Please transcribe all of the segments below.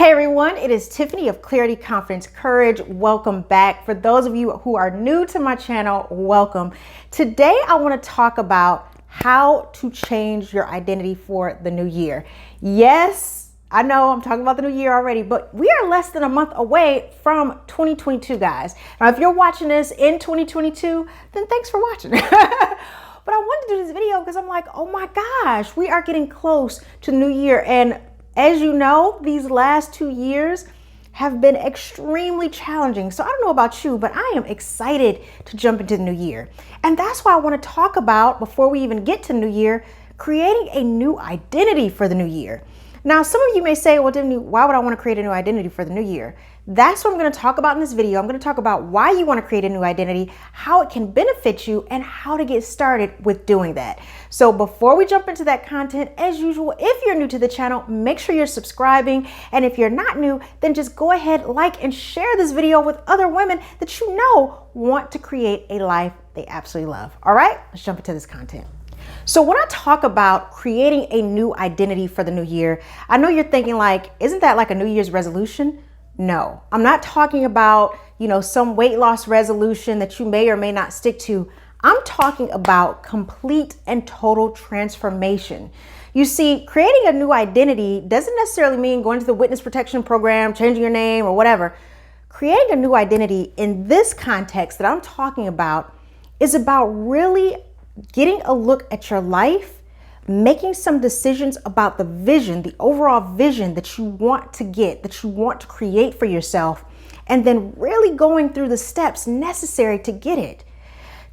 Hey everyone, it is Tiffany of Clarity, Confidence, Courage. Welcome back. For those of you who are new to my channel, welcome. Today I want to talk about how to change your identity for the new year. Yes, I know I'm talking about the new year already, but we are less than a month away from 2022, guys. Now, if you're watching this in 2022, then thanks for watching. But I wanted to do this video because I'm like, oh my gosh, we are getting close to the new year. And as you know, these last 2 years have been extremely challenging. So I don't know about you, but I am excited to jump into the new year. And that's why I want to talk about, before we even get to the new year, creating a new identity for the new year. Now, some of you may say, well, why would I want to create a new identity for the new year? That's what I'm going to talk about in this video. I'm going to talk about why you want to create a new identity, how it can benefit you, and how to get started with doing that. So before we jump into that content, as usual, if you're new to the channel, make sure you're subscribing. And if you're not new, then just go ahead, like, and share this video with other women that you know want to create a life they absolutely love. All right, let's jump into this content. So when I talk about creating a new identity for the new year, I know you're thinking like, isn't that like a New Year's resolution? No, I'm not talking about, some weight loss resolution that you may or may not stick to. I'm talking about complete and total transformation. You see, creating a new identity doesn't necessarily mean going to the witness protection program, changing your name or whatever. Creating a new identity in this context that I'm talking about is about really getting a look at your life, making some decisions about the vision, the overall vision that you want to get, that you want to create for yourself, and then really going through the steps necessary to get it.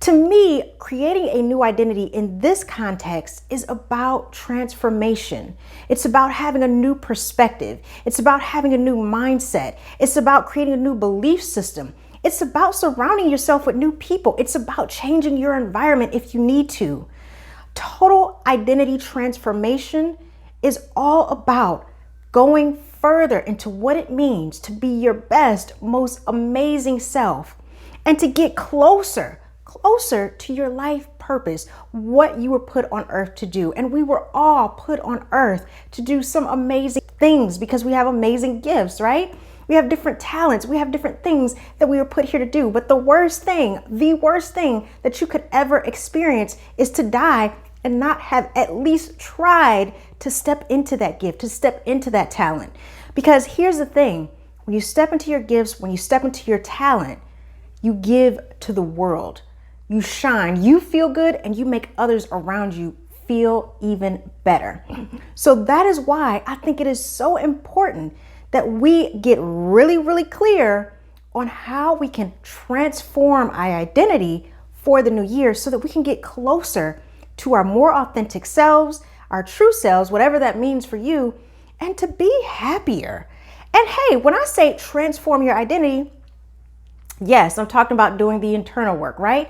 To me, creating a new identity in this context is about transformation. It's about having a new perspective. It's about having a new mindset. It's about creating a new belief system. It's about surrounding yourself with new people. It's about changing your environment if you need to. Total identity transformation is all about going further into what it means to be your best, most amazing self, and to get closer to your life purpose, what you were put on earth to do. And we were all put on earth to do some amazing things because we have amazing gifts, right? We have different talents. We have different things that we were put here to do. But the worst thing that you could ever experience is to die and not have at least tried to step into that gift, to step into that talent. Because here's the thing, when you step into your gifts, when you step into your talent, you give to the world. You shine, you feel good, and you make others around you feel even better. So that is why I think it is so important that we get really, really clear on how we can transform our identity for the new year so that we can get closer to our more authentic selves, our true selves, whatever that means for you, and to be happier. And hey, when I say transform your identity, yes, I'm talking about doing the internal work, right?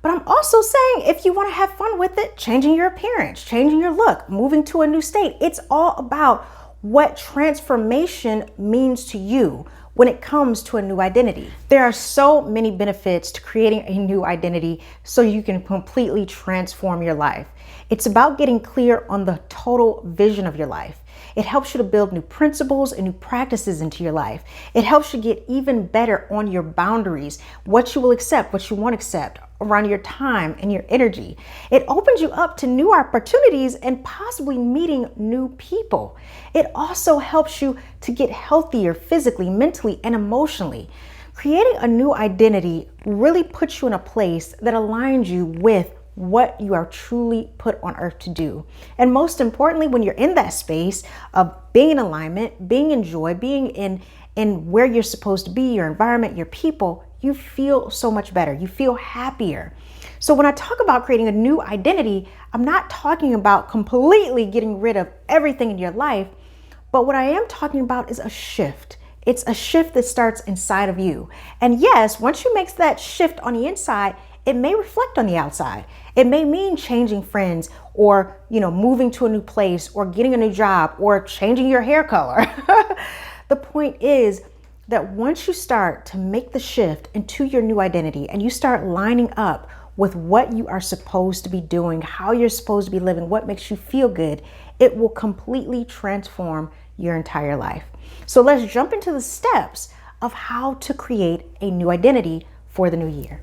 But I'm also saying if you want to have fun with it, changing your appearance, changing your look, moving to a new state, it's all about what transformation means to you when it comes to a new identity. There are so many benefits to creating a new identity so you can completely transform your life. It's about getting clear on the total vision of your life. It helps you to build new principles and new practices into your life. It helps you get even better on your boundaries, what you will accept, what you won't accept around your time and your energy. It opens you up to new opportunities and possibly meeting new people. It also helps you to get healthier physically, mentally, and emotionally. Creating a new identity really puts you in a place that aligns you with what you are truly put on earth to do. And most importantly, when you're in that space of being in alignment, being in joy, being in where you're supposed to be, your environment, your people, you feel so much better. You feel happier. So when I talk about creating a new identity, I'm not talking about completely getting rid of everything in your life, but what I am talking about is a shift. It's a shift that starts inside of you. And yes, once you make that shift on the inside, it may reflect on the outside. It may mean changing friends or, moving to a new place or getting a new job or changing your hair color. The point is that once you start to make the shift into your new identity and you start lining up with what you are supposed to be doing, how you're supposed to be living, what makes you feel good, it will completely transform your entire life. So let's jump into the steps of how to create a new identity for the new year.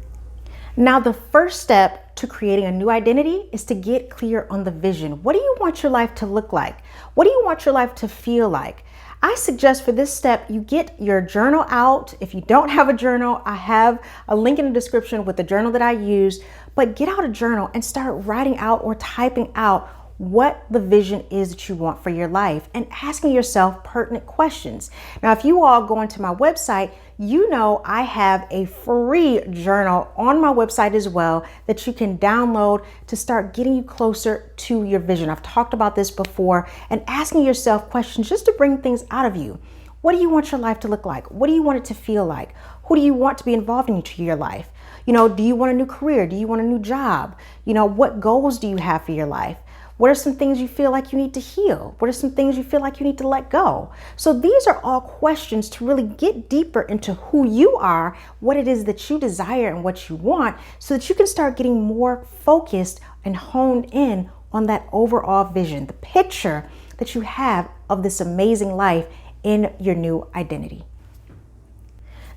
Now, the first step to creating a new identity is to get clear on the vision. What do you want your life to look like? What do you want your life to feel like? I suggest for this step, you get your journal out. If you don't have a journal, I have a link in the description with the journal that I use, but get out a journal and start writing out or typing out what the vision is that you want for your life and asking yourself pertinent questions. Now, if you all go onto my website, you know I have a free journal on my website as well that you can download to start getting you closer to your vision. I've talked about this before, and asking yourself questions just to bring things out of you. What do you want your life to look like? What do you want it to feel like? Who do you want to be involved into your life? Do you want a new career? Do you want a new job? What goals do you have for your life? What are some things you feel like you need to heal? What are some things you feel like you need to let go? So these are all questions to really get deeper into who you are, what it is that you desire and what you want, so that you can start getting more focused and honed in on that overall vision, the picture that you have of this amazing life in your new identity.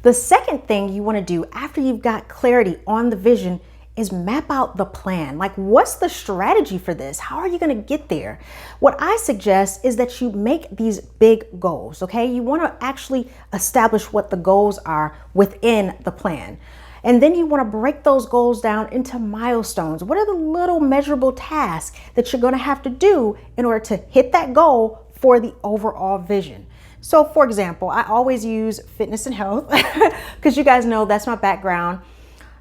The second thing you want to do after you've got clarity on the vision is map out the plan. Like, what's the strategy for this? How are you going to get there? What I suggest is that you make these big goals, okay? You want to actually establish what the goals are within the plan. And then you want to break those goals down into milestones. What are the little measurable tasks that you're going to have to do in order to hit that goal for the overall vision? So, for example, I always use fitness and health because you guys know that's my background.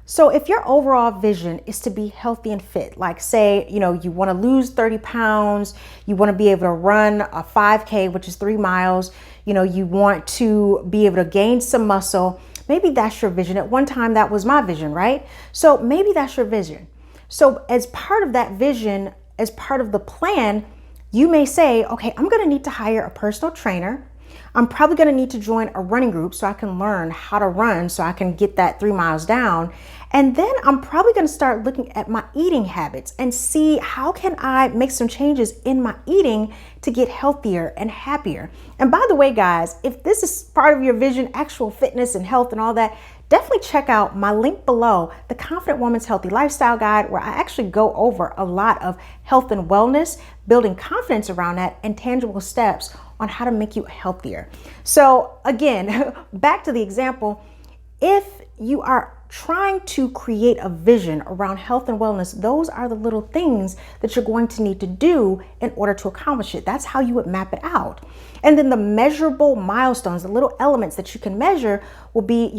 So if your overall vision is to be healthy and fit, like say, you want to lose 30 pounds, you want to be able to run a 5K, which is 3 miles, you want to be able to gain some muscle. Maybe that's your vision. At one time, that was my vision, right? So maybe that's your vision. So as part of that vision, as part of the plan, you may say, okay, I'm going to need to hire a personal trainer. I'm probably going to need to join a running group so I can learn how to run so I can get that 3 miles down. And then I'm probably going to start looking at my eating habits and see how can I make some changes in my eating to get healthier and happier. And by the way, guys, if this is part of your vision, actual fitness and health and all that, definitely check out my link below, the Confident Woman's Healthy Lifestyle Guide, where I actually go over a lot of health and wellness, building confidence around that, and tangible steps on how to make you healthier. So again, back to the example, if you are trying to create a vision around health and wellness, those are the little things that you're going to need to do in order to accomplish it. That's how you would map it out. And then the measurable milestones, the little elements that you can measure will be,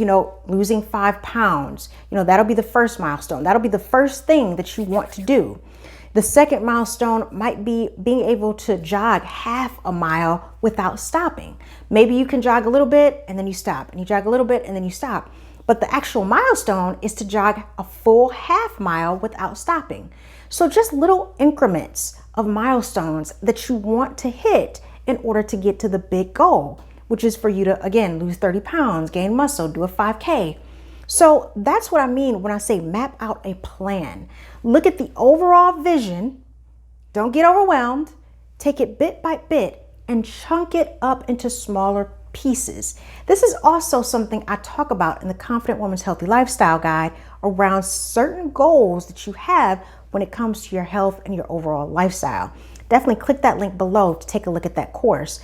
losing 5 pounds. That'll be the first milestone. That'll be the first thing that you want to do. The second milestone might be being able to jog half a mile without stopping. Maybe you can jog a little bit and then you stop, and you jog a little bit and then you stop. But the actual milestone is to jog a full half mile without stopping. So just little increments of milestones that you want to hit in order to get to the big goal, which is for you to, again, lose 30 pounds, gain muscle, do a 5K. So that's what I mean when I say map out a plan. Look at the overall vision. Don't get overwhelmed. Take it bit by bit and chunk it up into smaller pieces. This is also something I talk about in the Confident Woman's Healthy Lifestyle Guide around certain goals that you have when it comes to your health and your overall lifestyle. Definitely click that link below to take a look at that course.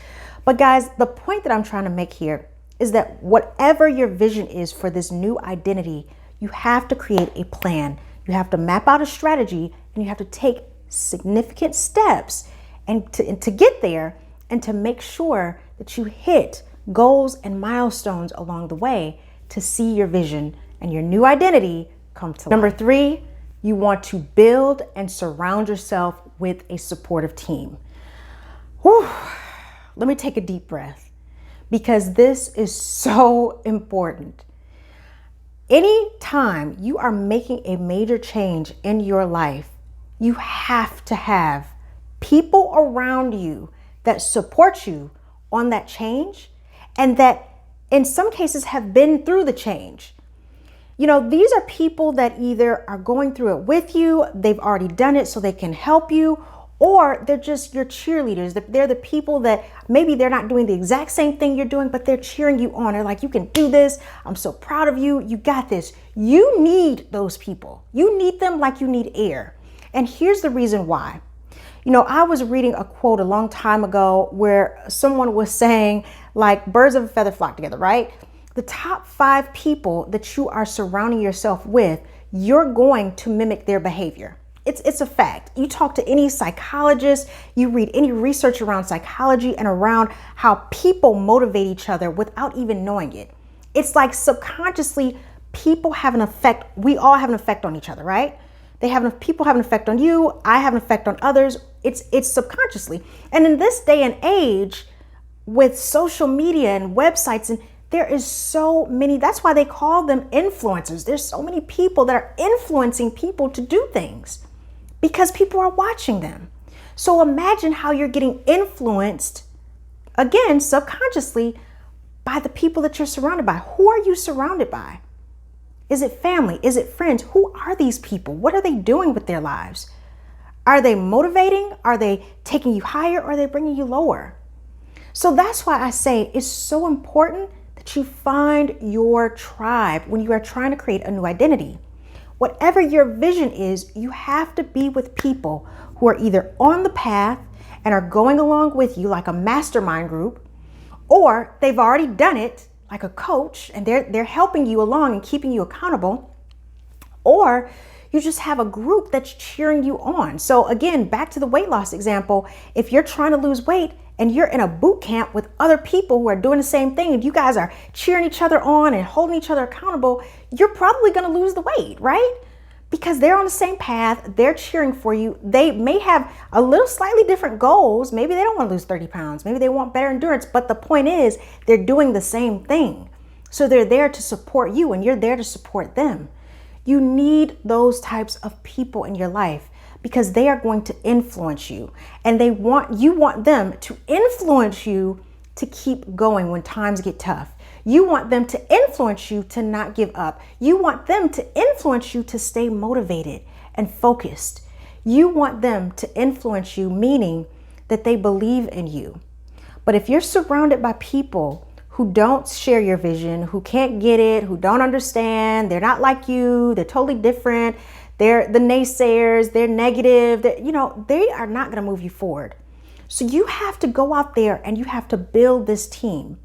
But guys, the point that I'm trying to make here is that whatever your vision is for this new identity, you have to create a plan. You have to map out a strategy, and you have to take significant steps and to get there, and to make sure that you hit goals and milestones along the way to see your vision and your new identity come to life. Number 3, you want to build and surround yourself with a supportive team. Whew. Let me take a deep breath, because this is so important. Anytime you are making a major change in your life, you have to have people around you that support you on that change, and that in some cases have been through the change. These are people that either are going through it with you, they've already done it so they can help you, Or they're just your cheerleaders. They're the people that maybe they're not doing the exact same thing you're doing, but they're cheering you on. They're like, you can do this. I'm so proud of you. You got this. You need those people. You need them like you need air. And here's the reason why. You know, I was reading a quote a long time ago where someone was saying, like, birds of a feather flock together, right? The top 5 people that you are surrounding yourself with, you're going to mimic their behavior. It's a fact. You talk to any psychologist, you read any research around psychology and around how people motivate each other without even knowing it. It's like subconsciously people have an effect. We all have an effect on each other, right? People have an effect on you. I have an effect on others. It's subconsciously. And in this day and age with social media and websites, and there is so many, that's why they call them influencers. There's so many people that are influencing people to do things, because people are watching them. So imagine how you're getting influenced, again, subconsciously, by the people that you're surrounded by. Who are you surrounded by? Is it family? Is it friends? Who are these people? What are they doing with their lives? Are they motivating? Are they taking you higher? Or are they bringing you lower? So that's why I say it's so important that you find your tribe when you are trying to create a new identity. Whatever your vision is, you have to be with people who are either on the path and are going along with you like a mastermind group, or they've already done it like a coach and they're helping you along and keeping you accountable, or you just have a group that's cheering you on. So again, back to the weight loss example, if you're trying to lose weight and you're in a boot camp with other people who are doing the same thing and you guys are cheering each other on and holding each other accountable, you're probably going to lose the weight, right? Because they're on the same path, they're cheering for you. They may have a little slightly different goals. Maybe they don't want to lose 30 pounds. Maybe they want better endurance. But the point is, they're doing the same thing. So they're there to support you and you're there to support them. You need those types of people in your life because they are going to influence you, and you want them to influence you to keep going when times get tough. You want them to influence you to not give up. You want them to influence you to stay motivated and focused. You want them to influence you, meaning that they believe in you. But if you're surrounded by people who don't share your vision, who can't get it, who don't understand, they're not like you, they're totally different, they're the naysayers, they're negative, they are not going to move you forward. So you have to go out there and you have to build this team.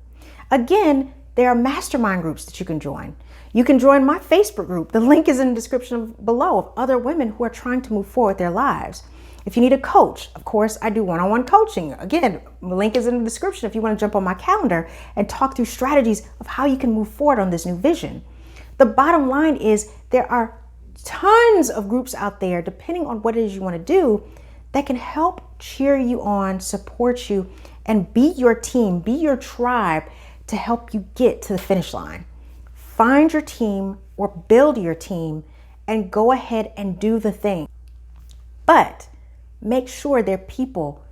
Again, there are mastermind groups that you can join. You can join my Facebook group. The link is in the description below, of other women who are trying to move forward their lives. If you need a coach, of course, I do one-on-one coaching. Again, the link is in the description if you want to jump on my calendar and talk through strategies of how you can move forward on this new vision. The bottom line is there are tons of groups out there, depending on what it is you want to do, that can help cheer you on, support you, and be your team, be your tribe to help you get to the finish line. Find your team or build your team and go ahead and do the thing. But make sure they're people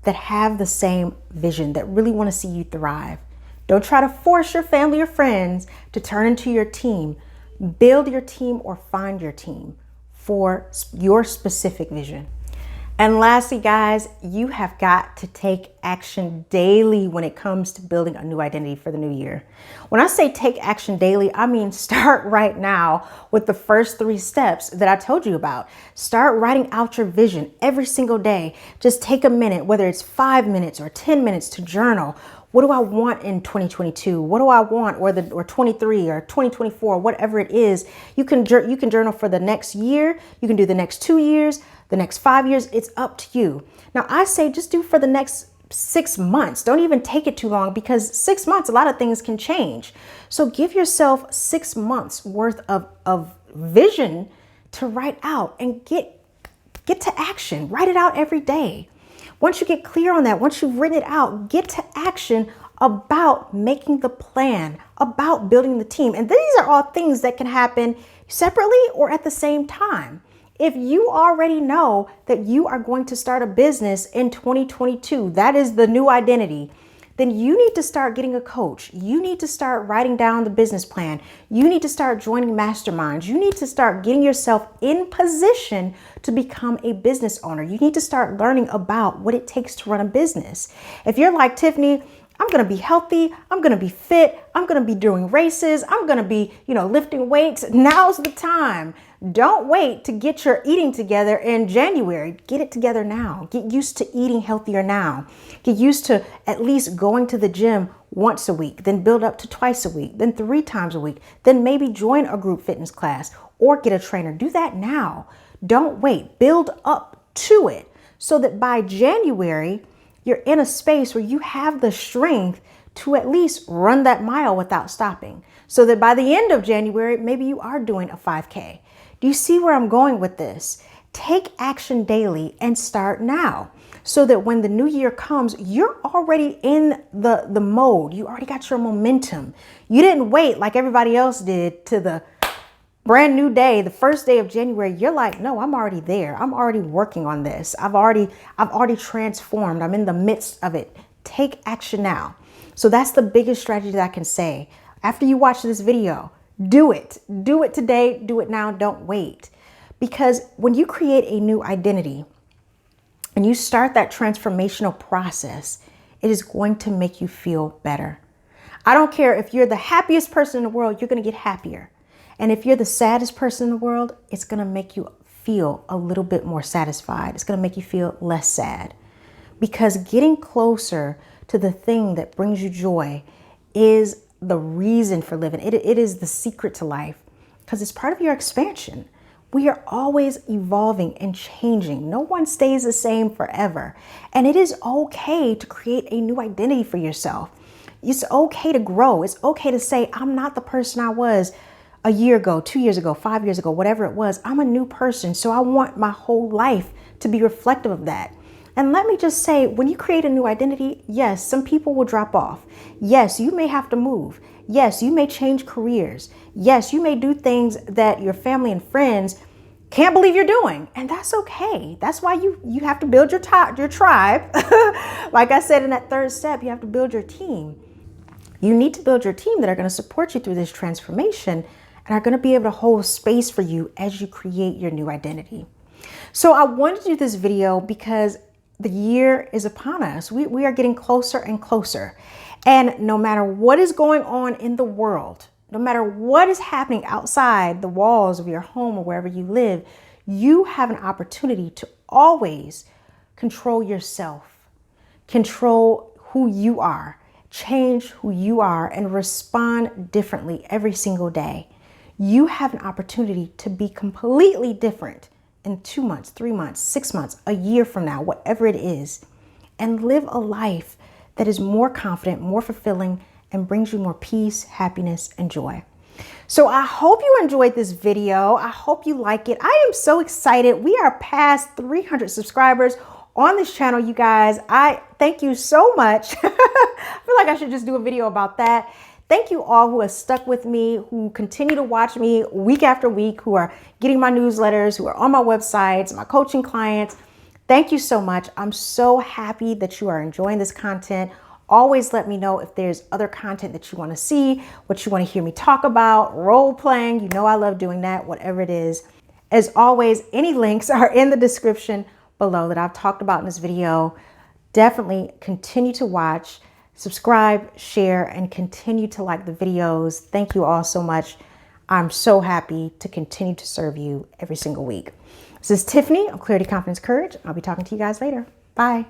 that have the same vision, that really want to see you thrive. Don't try to force your family or friends to turn into your team. Build your team or find your team for your specific vision. And lastly, guys, you have got to take action daily when it comes to building a new identity for the new year. When I say take action daily, I mean start right now with the first 3 steps that I told you about. Start writing out your vision every single day. Just take a minute, whether it's 5 minutes or 10 minutes, to journal. What do I want in 2022? What do I want, or 23 or 2024, whatever it is? You can journal for the next year. You can do the next 2 years, the next 5 years. It's up to you. Now, I say just do for the next 6 months. Don't even take it too long, because 6 months, a lot of things can change. So give yourself 6 months worth of vision to write out and get to action. Write it out every day. Once you get clear on that, once you've written it out, get to action about making the plan, about building the team. And these are all things that can happen separately or at the same time. If you already know that you are going to start a business in 2022, that is the new identity, then you need to start getting a coach. You need to start writing down the business plan. You need to start joining masterminds. You need to start getting yourself in position to become a business owner. You need to start learning about what it takes to run a business. If you're like, Tiffany, I'm going to be healthy. I'm going to be fit. I'm going to be doing races. I'm going to be, lifting weights. Now's the time. Don't wait to get your eating together in January. Get it together now. Get used to eating healthier now. Get used to at least going to the gym once a week, then build up to twice a week, then 3 times a week, then maybe join a group fitness class or get a trainer. Do that now. Don't wait. Build up to it so that by January, you're in a space where you have the strength to at least run that mile without stopping. So that by the end of January, maybe you are doing a 5K. Do you see where I'm going with this? Take action daily and start now so that when the new year comes, you're already in the mode. You already got your momentum. You didn't wait like everybody else did to the brand new day, the first day of January. You're like, no, I'm already there. I'm already working on this. I've already transformed. I'm in the midst of it. Take action now. So that's the biggest strategy that I can say. After you watch this video, do it. Do it today. Do it now. Don't wait. Because when you create a new identity and you start that transformational process, it is going to make you feel better. I don't care if you're the happiest person in the world, you're going to get happier. And if you're the saddest person in the world, it's going to make you feel a little bit more satisfied. It's going to make you feel less sad. Because getting closer to the thing that brings you joy is the reason for living. It is the secret to life because it's part of your expansion. We are always evolving and changing. No one stays the same forever. And it is okay to create a new identity for yourself. It's okay to grow. It's okay to say, I'm not the person I was a year ago, 2 years ago, 5 years ago, whatever it was. I'm a new person. So I want my whole life to be reflective of that. And let me just say, when you create a new identity, yes, some people will drop off. Yes, you may have to move. Yes, you may change careers. Yes, you may do things that your family and friends can't believe you're doing. And that's okay. That's why you have to build your tribe. Like I said in that third step, you have to build your team. You need to build your team that are going to support you through this transformation and are going to be able to hold space for you as you create your new identity. So I wanted to do this video because the year is upon us. We are getting closer and closer. And no matter what is going on in the world, no matter what is happening outside the walls of your home or wherever you live, you have an opportunity to always control yourself, control who you are, change who you are, and respond differently every single day. You have an opportunity to be completely different in 2 months, 3 months, 6 months, a year from now, whatever it is, and live a life that is more confident, more fulfilling, and brings you more peace, happiness, and joy. So I hope you enjoyed this video. I hope you like it. I am so excited. We are past 300 subscribers on this channel, you guys. I thank you so much. I feel like I should just do a video about that. Thank you all who have stuck with me, who continue to watch me week after week, who are getting my newsletters, who are on my websites, my coaching clients. Thank you so much. I'm so happy that you are enjoying this content. Always let me know if there's other content that you want to see, what you want to hear me talk about, role playing. You know I love doing that, whatever it is. As always, any links are in the description below that I've talked about in this video. Definitely continue to watch, subscribe, share, and continue to like the videos. Thank you all so much. I'm so happy to continue to serve you every single week. This is Tiffany of Clarity, Confidence, Courage. I'll be talking to you guys later. Bye.